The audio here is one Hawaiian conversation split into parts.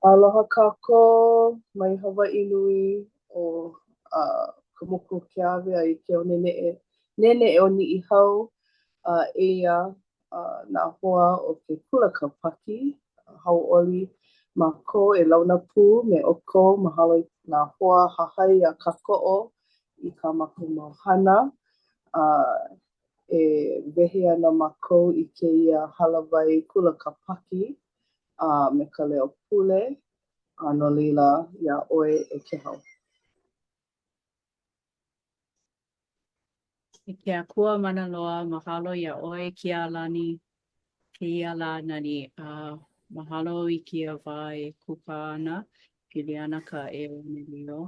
Aloha kākou mai Hawaiʻi nui o ka moku keawe ai ke o neneʻe o niʻihau eia nā hoa o ke kulakapaki hauʻoli mākou e launa pū me ʻoukou mahalo i nā hoa hahai a kākoʻo i kā mākou mau hana e wehe ana mākou i kēia halawai kulakapaki me ka leo pule no leila iā ʻoe e ke hau. I ke akua mana loa, mahalo iā ʻoe kia lani, kēia lā nani, mahalo i kia wā e kuka ana, pili ana ka e ʻōnelio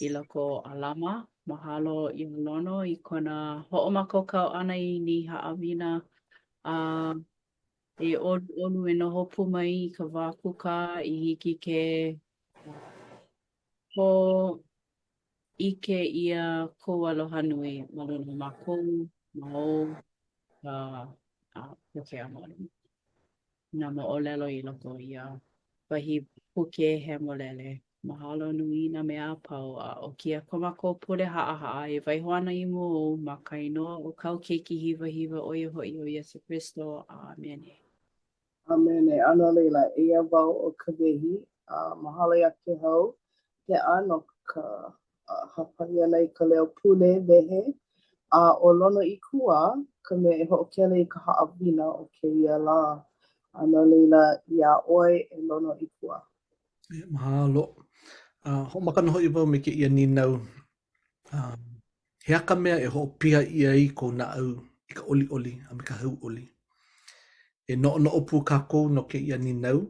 i loko o ʻālama, mahalo i lono i kona hoʻomākaukau ʻana i ni haʻawina e ʻoluʻolu e noho pū mai i ka wā kuka i hiki ke ho ʻike ʻia kou aloha nui ma luna o mākou, ma ou, pokea mole. Nā moʻolelo i loko o ia wahi puke he molele. Mahalo nui nā mea apau o kia ko mākou pule haʻahaʻa e waiho ana i mua ma ka inoa o kau keiki hiwahiwa ʻo ia hoʻi o Iesu Kristo. Amene. Amene, ano leila, eia wau o ka wehi, mahalo iā ke hau, he ano ka hapani ana i ka leo pule wehe, o lono i kua ka mea e hoʻokele i ka haʻawina o kēia lā. Ano leila, iā ʻoe e lono i kua. Mahalo. Hoʻomakana hoʻi wau me kēia ninau. He aka mea e hoʻopia ia i kou naʻau i ka oliʻoli a me ka hauʻoli. E noʻonoʻo pū kākou no kēia ninau,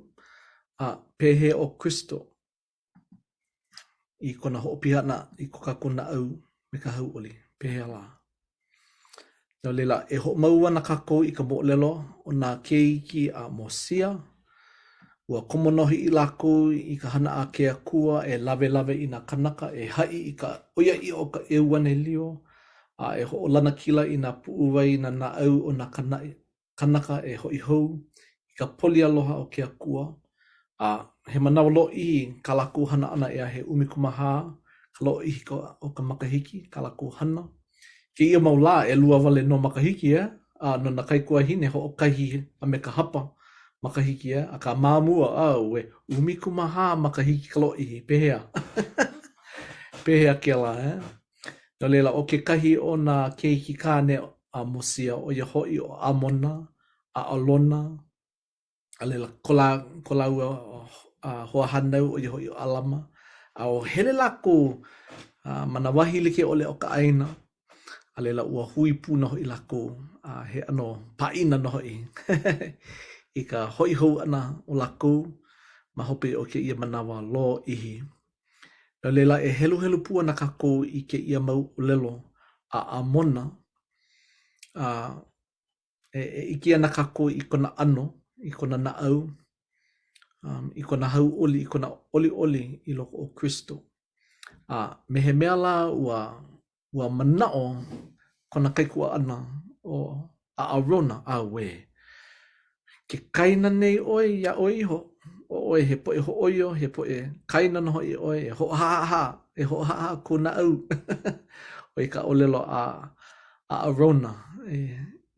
pehe o Kristo i kona hoʻopia ana i ko kākou naʻau me ka hauʻoli, pehe lā. No leila, e hoʻomau ana kākou i ka moʻolelo o nā keiki a Mosia, ua komonohi i lākou i ka hana a ke akua e lawe i nā kanaka, e haʻi i ka oiaʻi o ka ʻeuanelio, e hoʻolana kila i nā puʻuwai nā naʻau o nā kanaka e hoʻi hou i ka poli aloha o ke akua. He manawa loʻi ka lākou hana ʻana ea he ʻumikumaha, ka loʻi o ka makahiki, ka lākou hana. Kēia mau lā e lua wale no makahiki no nā kaikuahine hoʻokahi a me ka hapa makahiki a ka māmua we ʻumikumaha makahiki ka loʻi, pehea. Pehea ke lā, No leila, o ke kahi o nā keiki kāne a Mosia o ia hoʻi o Amona, a Alona, a leila ko lau hoa hanau o ia hoʻi o Alama, a o hele lākou mana wahi like ole o ka ʻaina, a leila ua hui puna hoʻi lākou he ano paʻina no hoʻi i ka hoʻi hou ana o lākou ma hope o ke ia manawa lo ihi. No leila e helu pua na kākou i ke ia mau lelo a Amona, e iki ana kākou i kona ano, i kona naʻau, i kona hauʻoli, i kona oliʻoli i loko o Kristo. Me he mea la ua manaʻo kona kaikua ana o Aarona we. Ke kaina nei ʻoe ia ʻoe iho, o ʻoe he poʻe hoʻoio, he poʻe kaina no hoʻi ʻoe, e hoʻohaha ko naʻau. O i ka ʻolelo a Aarona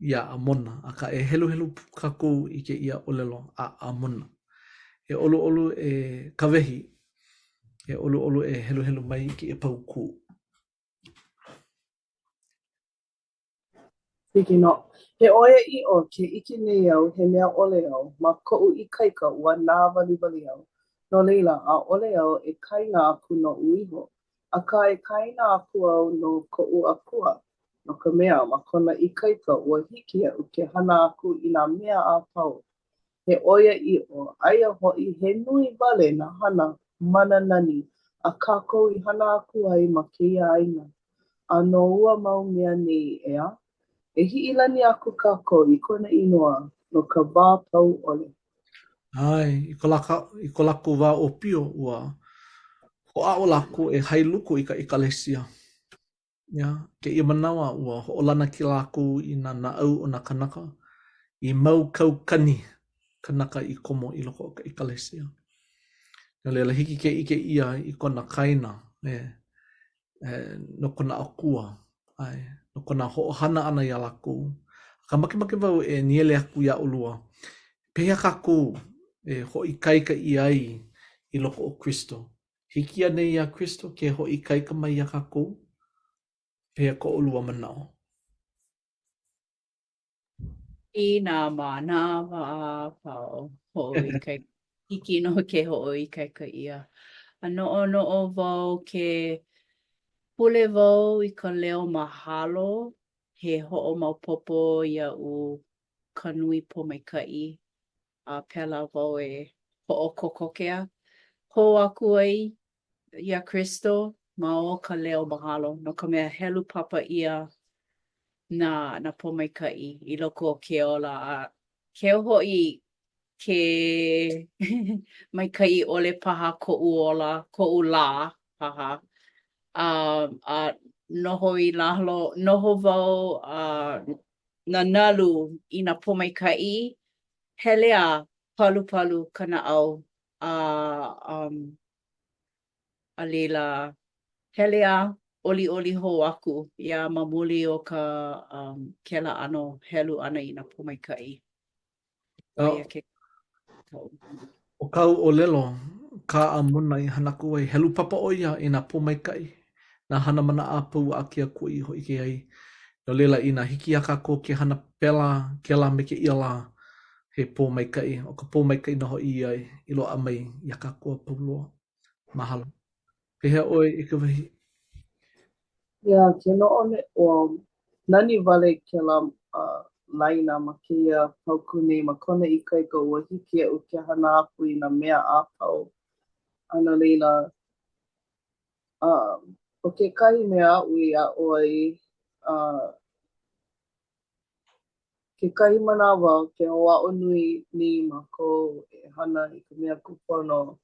ia Amona, aka e helu kākou i ke ia ʻolelo a Amona. E ʻoluʻolu e kawehi, e ʻoluʻolu e helu mai i ke ia pau kū. Hiki no. He ʻoiaʻiʻo ke ʻike nei au he mea ʻole au ma koʻu ikaika ua nā waliwali au. No leila, ʻaʻole au e kaina aku no ʻuiho, akā e kaina aku au no koʻu akua. No ka mea, ma kona ikaika ua hiki aʻu ke hana aku i nā mea a pau. He ʻoiaʻiʻo, aia hoʻi he nui wale nā hana mananani a kākou i hana aku ai ma kēia ʻaina. A no ua mau mea nei ea? E hiʻilani aku kākou i kona inoa no ka wā pau ʻole. Ai, i ko lākou wā o pio ua hoʻaʻo lākou e hailuku i ka ekalesia. Ke ia manawa ua hoʻolana ki lākou i nā naʻau o nā kanaka, i mau kaukani kanaka i komo i loko o ka ekalesia. No leila hiki ke ike ia I kona kaina no kona akua ai no kona ho'ohana ana ia lakou. Ka makemake wau niele aku ia ulua. Pehea kākou ho'i kaika I ai I loko o Kristo. Hiki ane ia Kristo ke ho'i kaika mai ia kākou. Pehea ko ulua manao. I nā manawa a pao ho'i kai hiki no ke ho'i kaika ia. A no'o wau ke pule wau I ka leo mahalo he ho'o maupopo ia'u ka nui pomaika'i a pela wau ho'o kokokea. Ho aku ai ia Kristo ma o ka leo mahalo no ka mea helu papa ia na pomaika'i I loko o ke ola a ke ho'i ke maika'i ole paha ko'u ola, ko'u lā paha. A noho I lalo, noho wau na nalu I na pomaika'i hele a palu ka na'au a leila hele a oli hou aku ia mamuli o ka kela ano helu ana I na pomaika'i. Oia ke kau. O kau o lelo, ka a mona I hanaku ai helu papa o ia I nā pōmaikai. Nā hana mana a pau a kia kui hoi ke ai. No lela I nā hiki a kākou ke hana pela, ke la me ke ia la he pōmaikai. O ka pōmaikai na hoi ai I loa mai I a kākou a pau loa. Mahalo. Pehea oe I ka wahi. Ia, ke no'one o nani wale ke la laina ma keia pauku nei ma kona I kaika ua hiki e o ke hana aku I nā mea a pau. Ana leila, o ke kahi mea ui a oi, ke kahi manawa ke hoa'o nui ni ma ko e hana I ka mea kupono.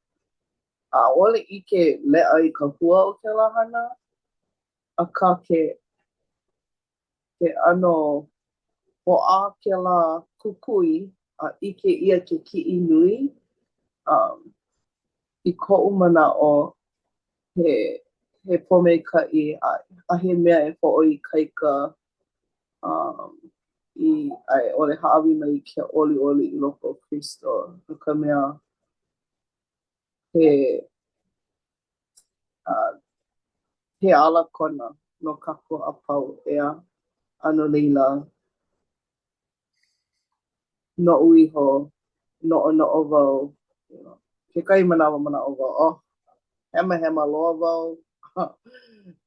Ole ike le'a I ka hua o ke la hana, akā ke ano ho'a ke la kukui a ike ia ke ki'i nui. I ko'u mana'o he pōmaika'i a he mea e ho'oikaika ai ole ha'awi mai ke oli I loko o Kristo. No ka mea he ala kona no kākou a pau ea ano leila no'u iho, no'o wau. Ke kai manawa wau, hema loa wau.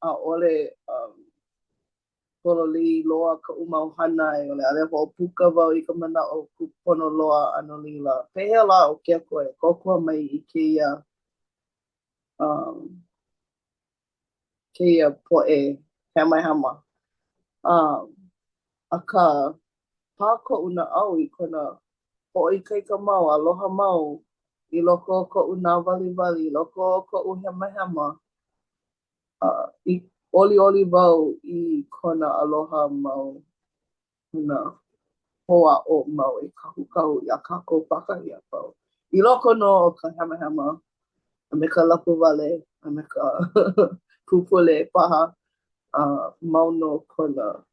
A ole pololi loa ka mau hana e ole ale ho'opuka wau I ka mana'o kupono loa ano leila. Pehea la o ke koe, kokua mai I keia po'e hema. Aka pā ko'u na'au I kona ho'oikaika mau, aloha mau I loko o ko'u nā waliwali, I loko o ko'u hema. I oli wau I kona aloha mau na hoa'o mau e kahu I a kākou pakahi a pau. I loko no o ka hema a me ka lapu wale, a me ka pupule paha mau no kona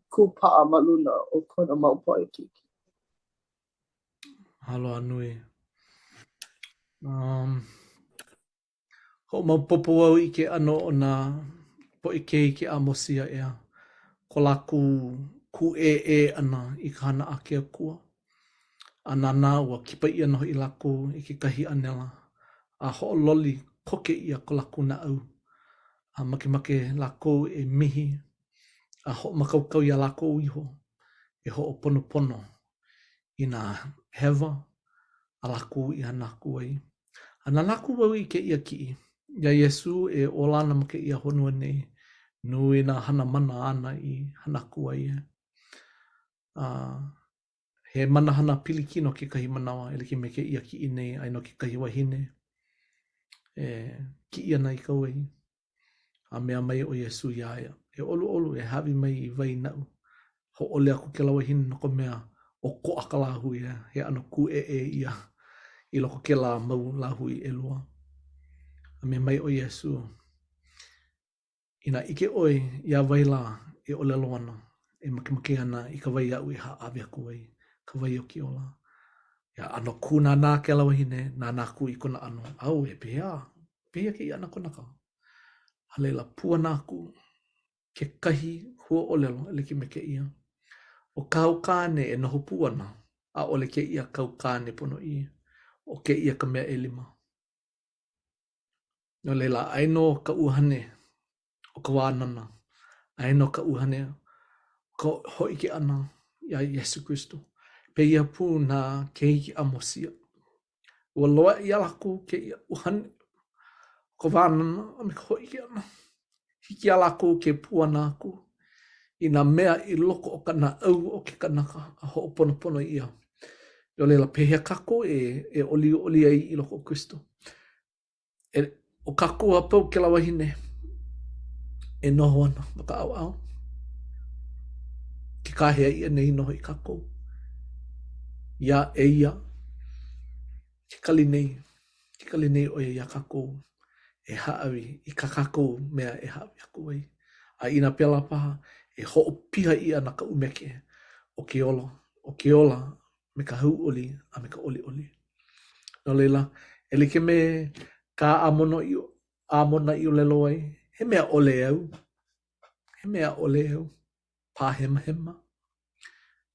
kupa'a ma luna o kona mau poe kiki. Halo anui. Ho mau popo au I ke ano o nā po'ikei ke amosia ea. Ko laku ku ana I ka hana a ke akua. A nana ua kipa ia noho I laku I ke kahi anela. A ho'ololi koke ia ko laku na au. A make laku e mihi. A ho'omakaukau ia laku iho. E ho'oponopono I nā hewa. A laku I hanaku ai. A nā laku wau I ke ia ki'i. Ia Iesu e olana ma ke ia honua nei. Nui nā hana mana ana I hanaku ai e. He mana hana pilikino ke kahi manawa e like me ke ia ki'i nei ai no ke kahi wahine. Ki'i ana I kau ai. A mea mai o Iesu iaia. E olu e hawi mai I vai nau. Ho ole aku ke la wahine no ko mea o ko aka lahu ia. He ano ku ia. I loko ke la mau la hui e lua. A me mai o Yesu. Ina ike oi ia waila e ole loana. E makemake ana I ka wai au I ha awe aku ai. Ka wai o ki ola. Ia ano kuna nā ke lawa hine, nā nā ku I kona ano. Au e pehea. Pehea ke I ana kona ka. Halela pua nā ku. Ke kahi hua olelo ele ki me ke ia. O kau kāne e noho puana. A ole ke ia kau kāne pono I. O ke ia ka mea e lima. No leila aino ka uhane o ka wānana. Aino ka uhane ka hoi ke ana ia Yesu Christo. Pe ia pū nā ke hiki amosia. Ua loa ia laku ke ia uhane ka wānana a me ka hoi ke ana. Hiki a laku ke puana aku. I nā mea I loko o kana au o ke kanaka a ho pono pono ia. Yo leila pehea kako e oli ai I loko o Christo. O kako a pau ke lawa hine. E noho ana maka au au. Ke kahea ia nei noho I kako. Ia e ia. Ke kali nei. Ke kali nei o ia kako. E haawi I ka kako mea e haawi aku ai. A ina pela paha e ho'o piha ia na ka umeke. O ke ola. O ke ola me ka hau oli a me ka oli oli. No leila, e like me ka amona I o lelo ai. He mea ole au. He mea ole au. Pā hema hema.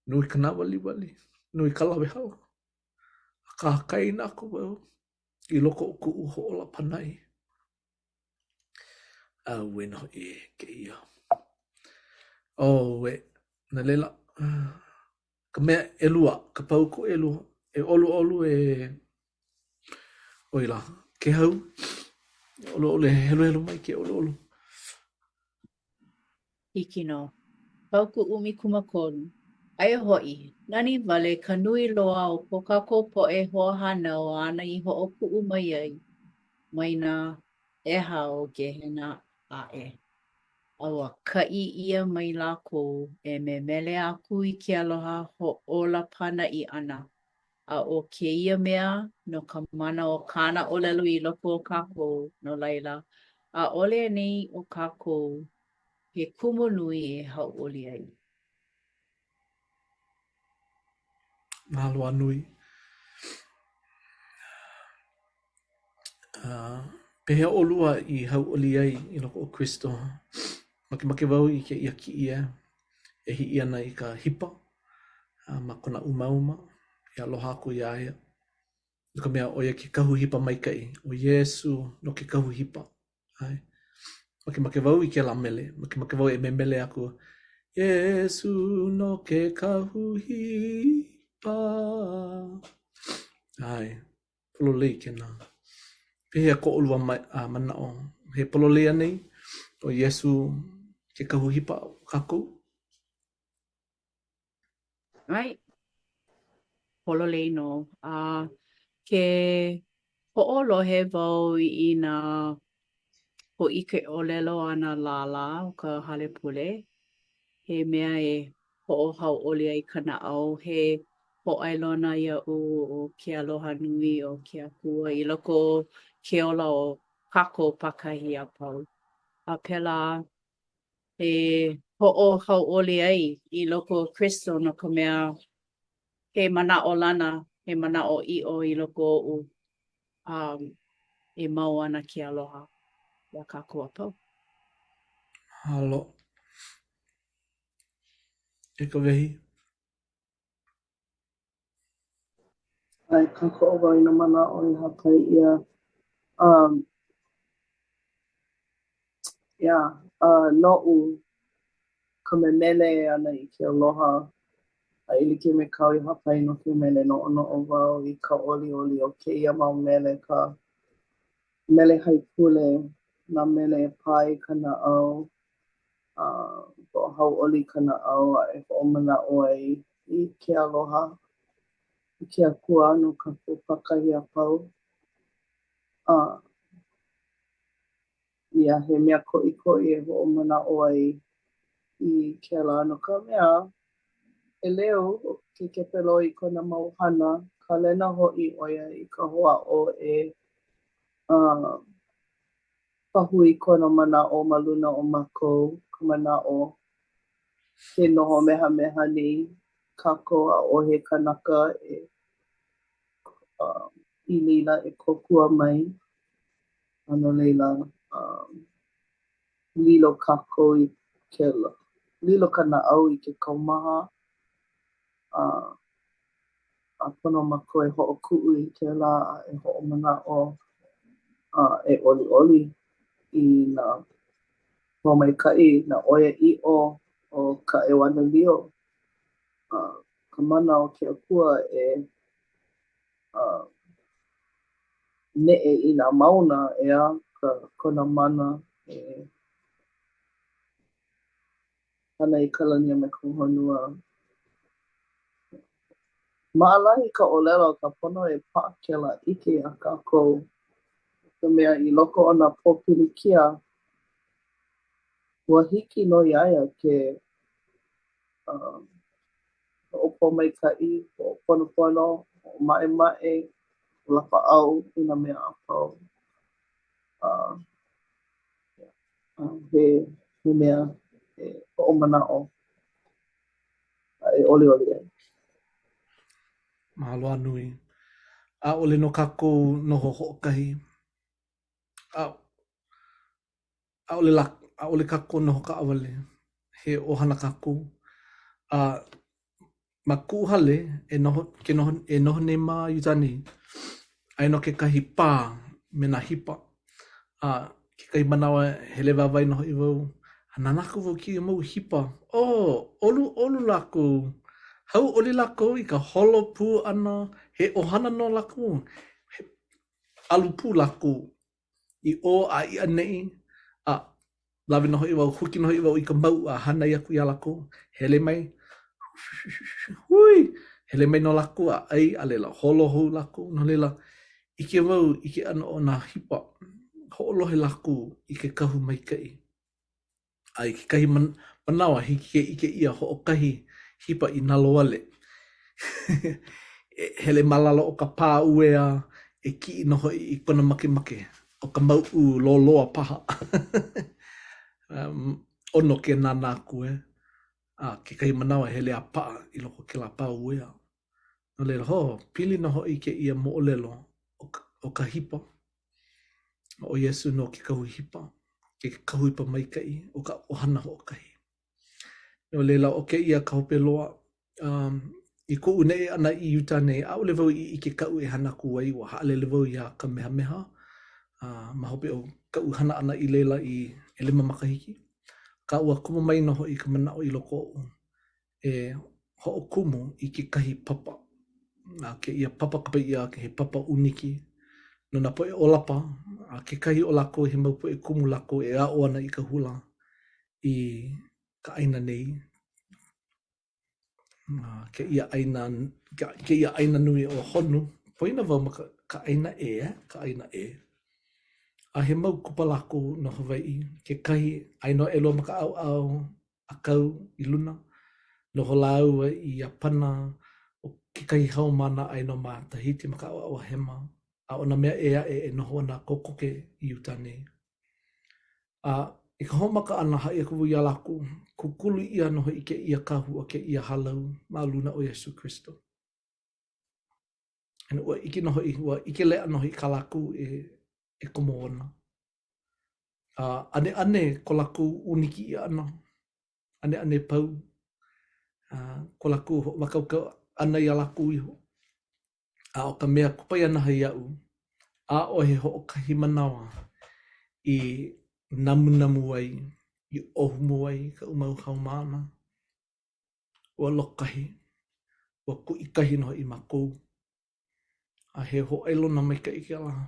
Nui ka na wali wali. Nui ka lawe hala. A ka hakai na aku au. I loko o ku uho ola panai. A weno e ke ia. Oh, we. Na leila. Ka mea e lua. Ka pauku e lua. E olu olu e... Oila. Ke hau. Olu olu e helu helu mai ke olu olu. Hiki no. Pauku umi kumakonu. Aia hoi, nani wale ka nui loa o ko kako po e hoa hana o ana I ho o ku'u mai ai. Mai nā e hao ke hena a e. Aua ka I ia mai lākou e me mele aku I ke aloha ho ola pana I ana. A o ke ia mea no ka mana o kāna o lelu I loko o kākou no laila. A ole nei o kākou he kumu nui e hau oli ai. Mahalo nui. Pehea olua I hau oli ai I loko o Christo. Make wau I ke ia ki ia. E hi ia na I ka hipa. Ma kona uma. E aloha aku I aia. No ka mea oia ke kahu hipa maikai. O Yesu no ke kahu hipa. Ai. Make wau I ke la mele. Make wau e me mele aku. Yesu no ke kahu hipa. Ai. Pololei ke nā. Pehea ko olua mana o. He pololei anei. O Yesu ke kahu hipa kakou. Right? Pololei no. Ke ho'olohe wau I nā ho ike o lelo ana lala o ka hale pule. He mea e ho'ohau oli ai ka na'au. He ho'ailona ia o ke aloha nui o ke akua I loko o ke ola o kako pakahi a pau. A pela e ho'ohau oli ai I loko o Christo no ka mea he mana o lana, he mana o i'o I loko o e mau ana ke aloha ia kako a pau. Halo. E ka wehi. Ai, ka ko'o wau I nā mana o I hapai ia. No'u ka memele ana I ke aloha. A I like me kau I hapai no ke mele no'ono'o wau I ka oli oli o keia mau mele ka mele haipule, nā mele pai ka na'au, hau oli ka na'au a e ho'omana'o ai I ke aloha. I ke akua no ka pakahi a pau. Ia, he mea ko'iko'i e ho'omana'o ai I kēlā no ka mea e leo ke kepelo I kona mau hana kalena ho'i ʻoia i ka hoʻaʻo uh, pahui kona manaʻo ma luna o mākou, ka manaʻo ke noho mehameha nei kākou ʻaʻohe kanaka i leila e kōkua mai a no leila lilo kākou i lilo ka naʻau i ke kaumaha a pono mākou e hoʻokuʻu i kēlā a e hoʻomanaʻo e ʻoliʻoli i nā hoʻomaikaʻi nā ʻoiaʻiʻo o ka ʻewanalio ka mana o ke Akua neʻe i nā mauna ea kona mana hana i ka lani me ka honua. Maʻalahi ka ʻōlelo ka pono e paʻakela ʻike a kākou ka mea i loko o nā pōpilikia ua hiki no iaia ke hoʻopōmaikaʻi, hoʻoponopono, hoʻomaʻemaʻe, lapaʻau i nā mea a pau. He mea hoʻomanaʻo e ʻoliʻoli ai. Mahaloa nui. ʻAʻole no kākou noho hoʻokahi. ʻAʻole kākou noho ka ʻawale. He ʻohana kākou. Ma kuʻuhale e noho nei ma Iutani. Ai no kekahi pā me nā hipa. Kekahi manawa hele wawai noho i wau. Nanaka wau ki mau hipa. Olu lako. Hau oli lako i ka holo pū ana. He ohana no lako. He alu pū lako. I o a ia nei. Lawe noho i wau, huki noho i wau i ka mau a hana i aku i a lako. Hele mai. Hui! Hele mai no lako a ai a lela. Holo hou lako. No lela. Ike wau, ike ana o nā hipa. Ho'olohe lako i ke kahu maikai. Ai ke kahi manawa hiki ke ike ia ho'okahi hipa i nalo ale. Hele malala o ka pā uea e ki noho i kona make o ka mau u loloa paha. Ono ke nānāku ke kahi manawa hele a paa i loko ke la pā uea. No leila pili noho i ke ia mo'olelo o ka hipa. O Iesu no ke kahu hipa. Ke kahu hipa maikai o ka ohana ho'okahi. No leila o ke ia ka hope loa. I ko une ana i Utah nei, ʻaʻole wau i ke kau e hana ku ai wa ha'alele wau ia ka mehameha. Ma hope o ka hana ana i leila i 5 makahiki. Ka ua kumu mai noho i ka manao i loko o e ho'okumu i ke kahi papa. Ke ia papa kapa ia ke he papa uniki. No na poe o lapa, ke kahi o lako he mau poe kumu lako e a'o ana i ka hula i ka aina nei. Ke ia aina nui o honu. Poina wau ma ka aina ka aina A he mau kupa lako no Hawaii. Ke kahi aino elo ma ka au a kau i luna. No holau i Apana. O ke kahi hau mana aino ma Tahiti ma ka au hema. A ona mea e noho ana kokoke i Utah nei. I ka homaka ana hai aku ia lako. Kukulu ia noho i ke ia kahu o ke ia halau ma luna o Yesu Christo. Ena ua iki noho ike lea noho i ka lako e komo ona. Ane ko lako uniki ia ana. Ane pau. Ko lako makauka ana ia lako iho. O ka mea kupai ana hai au. O he ho'okahi manawa i namu ai, i ohumu ai ka umau haumana. Ua lokahi. Ua kuikahi noho i makou. A he ho'ailo na maika i ke alaha.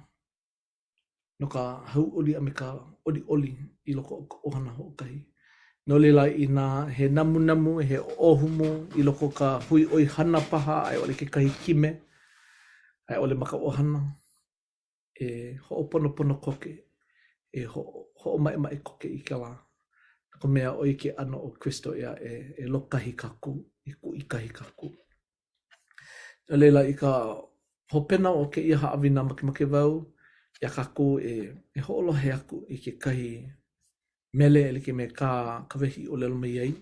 No ka hau oli a me ka oli i loko o ka ohana ho'okahi. No leila i nā he namu, he ohumu i loko ka hui oi hana paha ai ole ke kahi kime. Ai ole maka ohana. E ho'oponopono koke. E ho'omaʻemaʻe koke i ke la. Ko mea oi ke ano o Kristo ia e lokahi kaku, i kuʻikahi kaku. No leila i ka hopena o ke ia haawina make wau, ia kako e ho'olohe aku i ke kahi mele ele ke me ka wehi o lelo mai ai.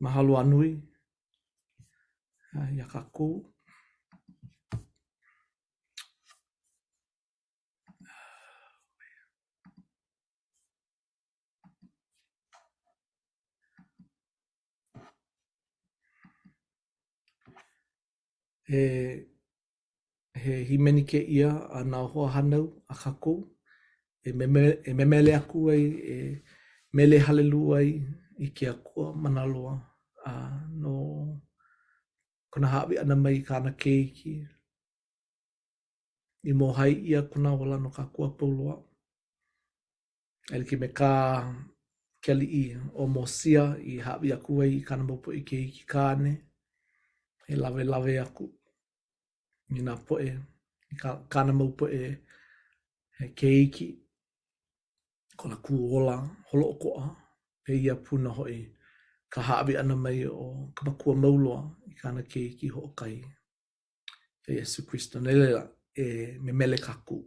Mahalo anui, ia kako. He himeni ke ia a nā hoa hanau a kako. E memele aku ai, e mele halelu ai i ke akua manaloa. No kona hawi ana mai kāna keiki. I mō hai ia kuna wala no ka kua pauloa. Ele ki me ka keli i o mosia i hawi aku ai i kāna mopo i keiki kāne. E lawe aku. I nā poe, i kāna mopo e keiki. Kona kuola, holo o koa. Pe ia puna hoi ka hawi ana mai o ka makua mauloa i kāna keiki ho o kai. E Yesu Christo. Nelela e me mele kaku.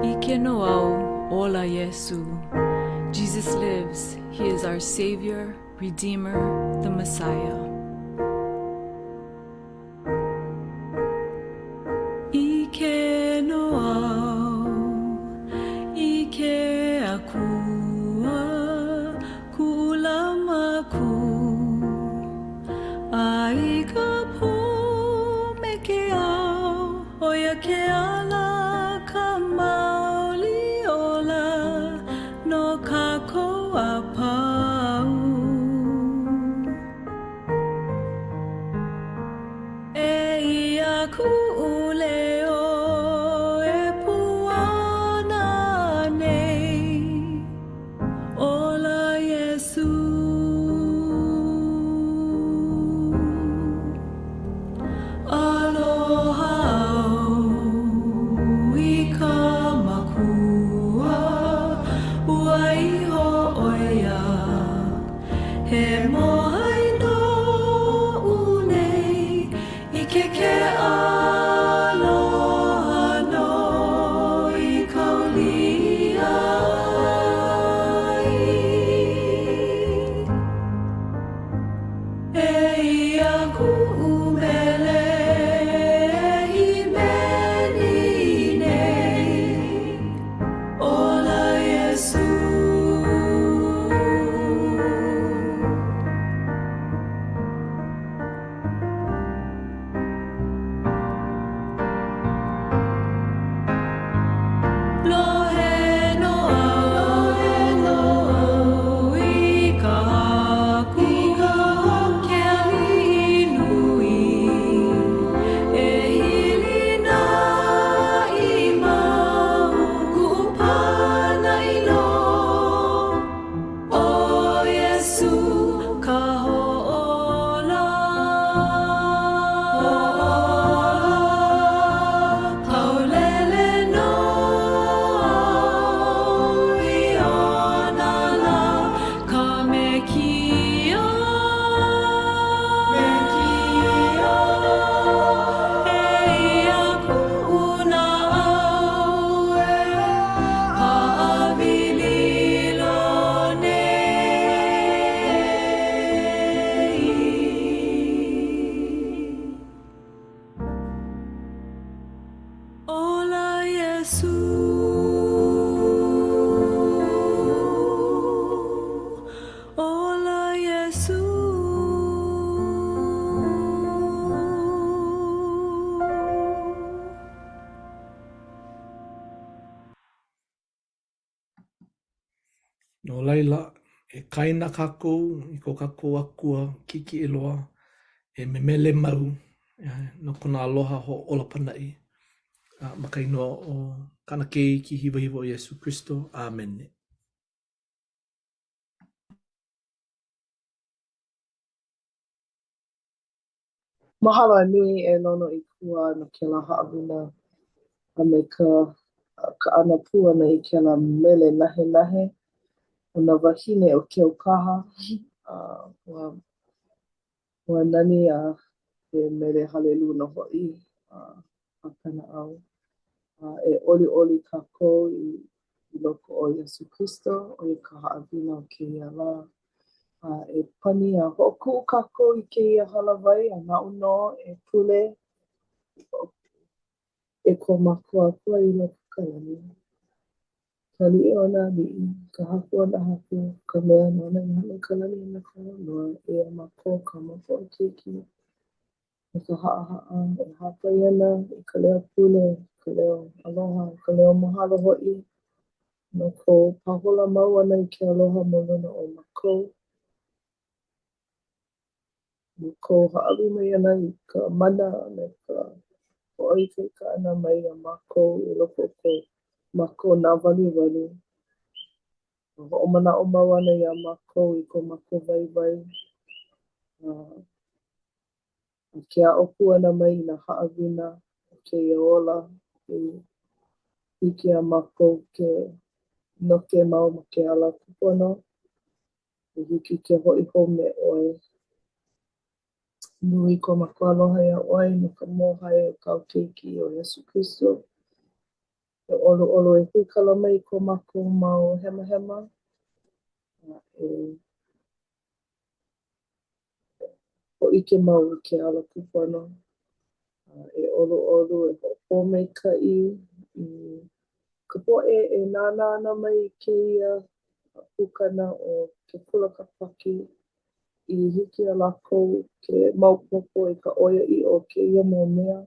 Ike no au, ola Yesu. Jesus lives. He is our Savior, Redeemer, the Messiah. Ike no au, Ike akua, kulamaku. Aika po me ke au, oia ke ala ka maoli ola, no kako apau. E ia ku uleo e puana nei, ola Yesu. Aloha au i ka makua, ua iho oia, he mohai no unei, i ke aloha no i kaulia ai. E ia ku umele i meni nei, ola Yesu. Lohe no au i ka haku, ke ali'i nui, e hili na i mau kupana i no. O Yesu ka ho'ola, paulele no i ona la ka mekia, e ia kuna au e ha'awililo nei. Ola Yesu, ola Yesu. No laila, e kaina kākou, i ko kākou akua, kiki e loa, e me mele mau, no kona aloha ho ola panai. Makainoa o kana keiki hiwa o Yesu Christo. Amen. Mahalo nui e lono I kua no ke la haawina a me ka ana pua na I ke la mele nahe nahe o na wahine o ke okaha ua nani a e mele haleluna ho'i a kana au e oli oli kākou I loko o Iesu Kristo o I ka haawina o kēia lā e pani a ho'oku'u kākou I kēia halawai a na'u no e pule e ko makua kua I loko ka lani. Ka li'i o nā li'i, ka haku o nā haku, ka mea nona I hana ka lani I nā kānoa e mako ka mako o keiki. E ka ha'a e hāpai ana I ka leo pule, ka leo aloha, ka leo mahalo ho'i. No kou pahola mau ana I ke aloha ma luna o mākou. No kou ha'awi mai ana I ka mana me ka ho'oikaika ana mai a mākou I loko o kou mākou nā waliwali. Ho'omana'o mau ana iā mākou I kou mākou waiwai. Ke a'oku ana mai I nā ha'awina o kēia ola I hiki a mākou ke noke mau ma ke ala kupono. I hiki ke ho'i hou me 'oe. Nui ko mākou aloha iā 'oe no ka mōhae o kāu keiki o Iesu Kristo. E ʻoluʻolu e hūkala mai ko mākou mau hemahema. E ho'ike mau I ke ala kupono. E ʻoluʻolu e ho'opo maika'i I ka po'e e nānā ana mai I kēia pūkana o ke kulakapaki I hiki a lākou ke maopopo I ka ʻoiaʻiʻo o kēia mau mea.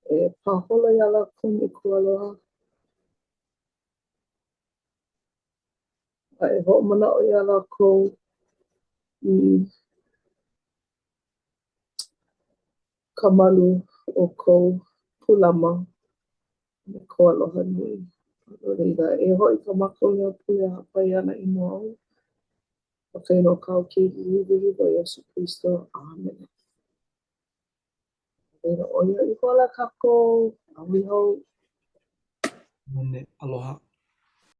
E pahola iā lākou me kualoha. A e ho'omana'o iā lākou I ka malu o kou pūlama me ko aloha nui. No leila, e ho'i ka mākou leo pule a hapai ana I mua au. O ka ino kāu keiki hiwihiwi o Iesu Kristo. Amen. Leila, ʻoia I hola kākou. Awi hou. Mone, aloha.